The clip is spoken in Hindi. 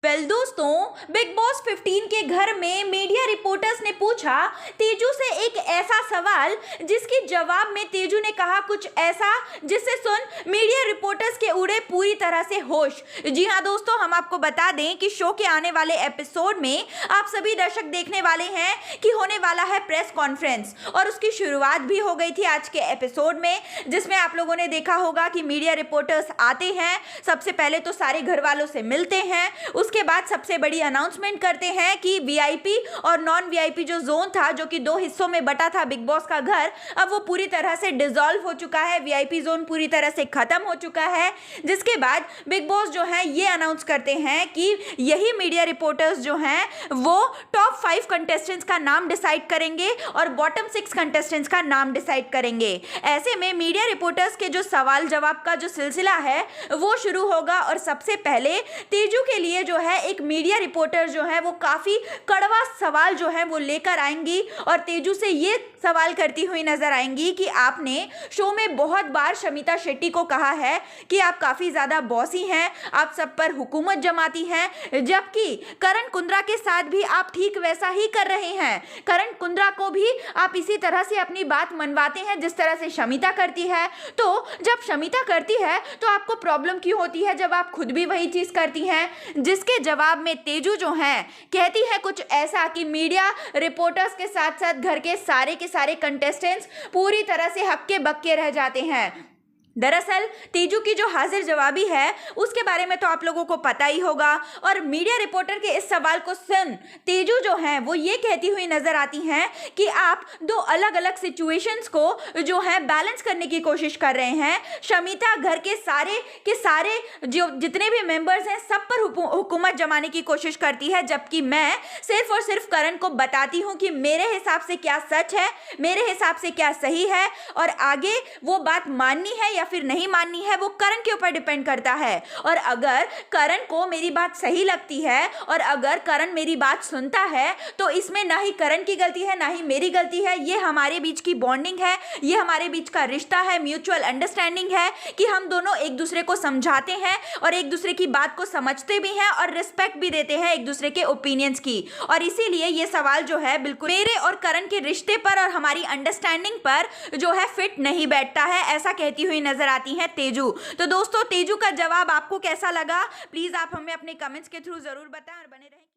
दोस्तों, बिग बॉस 15 के घर में मीडिया रिपोर्टर्स ने पूछा तेजू से एक ऐसा सवाल जिसके जवाब में तेजू ने कहा कुछ ऐसा जिसे सुन मीडिया रिपोर्टर्स के उड़े पूरी तरह से होश। जी हाँ दोस्तों, हम आपको बता दें कि शो के आने वाले एपिसोड में आप सभी दर्शक देखने वाले हैं कि होने वाला है प्रेस कॉन्फ्रेंस, और उसकी शुरुआत भी हो गई थी आज के एपिसोड में, जिसमें आप लोगों ने देखा होगा कि मीडिया रिपोर्टर्स आते हैं, सबसे पहले तो सारे घर वालों से मिलते हैं, उसके बाद सबसे बड़ी अनाउंसमेंट करते हैं कि वीआईपी और नॉन वीआईपी जो जोन था, जो कि 2 हिस्सों में बटा था बिग बॉस का घर, अब वो पूरी तरह से डिसॉल्व हो चुका है। वीआईपी जोन पूरी तरह से खत्म हो चुका है, जिसके बाद बिग बॉस जो है ये अनाउंस करते हैं कि यही मीडिया रिपोर्टर्स जो हैं वो टॉप 5 कंटेस्टेंट्स का नाम डिसाइड करेंगे और बॉटम 6 कंटेस्टेंट्स का नाम डिसाइड करेंगे। ऐसे में मीडिया रिपोर्टर्स के जो सवाल जवाब का जो सिलसिला है वो शुरू होगा, और सबसे पहले तेजू के लिए जो है एक मीडिया रिपोर्टर जो है वो काफी कड़वा सवाल जो है वो लेकर आएंगी, और तेजू से ये सवाल करती हुई नजर आएंगी कि आपने शो में बहुत बार शमिता शेट्टी को कहा है कि आप काफी ज्यादा बॉसी हैं, आप सब पर हुकूमत जमाती हैं, जबकि करण कुंद्रा के साथ भी आप ठीक वैसा ही कर रहे हैं। करण कुंद्रा को भी आप इसी तरह से अपनी बात मनवाते हैं जिस तरह से शमिता करती है। तो जब शमिता करती है तो आपको प्रॉब्लम क्यों होती है जब आप खुद भी वही चीज करती हैं? जिसके जवाब में तेजू जो है कहती है कुछ ऐसा कि मीडिया रिपोर्टर्स के साथ साथ घर के सारे कंटेस्टेंट्स पूरी तरह से हक्के बक्के रह जाते हैं। दरअसल तेजू की जो हाजिर जवाबी है उसके बारे में तो आप लोगों को पता ही होगा, और मीडिया रिपोर्टर के इस सवाल को सुन तेजू जो है वो ये कहती हुई नजर आती हैं कि आप 2 अलग अलग सिचुएशंस को जो है बैलेंस करने की कोशिश कर रहे हैं। शमिता घर के सारे जो जितने भी मेंबर्स हैं सब पर हुकूमत जमाने की कोशिश करती है, जबकि मैं सिर्फ और सिर्फ करण को बताती हूँ कि मेरे हिसाब से क्या सच है, मेरे हिसाब से क्या सही है, और आगे वो बात माननी है या फिर नहीं माननी है वो करण के ऊपर डिपेंड करता है। और अगर करण को मेरी बात सही लगती है और अगर करण मेरी बात सुनता है तो इसमें ना ही करण की गलती है ना ही मेरी गलती है, ये हमारे बीच की बॉन्डिंग है, ये हमारे बीच का रिश्ता है, म्यूचुअल अंडरस्टैंडिंग है कि हम दोनों एक दूसरे को समझाते हैं और एक दूसरे की बात को समझते भी हैं और रिस्पेक्ट भी देते हैं एक दूसरे के ओपिनियंस की। और इसीलिए ये सवाल जो है बिल्कुल मेरे और करण के रिश्ते पर और हमारी अंडरस्टैंडिंग पर जो है फिट नहीं बैठता है, ऐसा कहती हुई नजर आती हैं तेजू। तो दोस्तों, तेजू का जवाब आपको कैसा लगा? प्लीज आप हमें अपने कमेंट्स के थ्रू जरूर बताएं और बने रहें।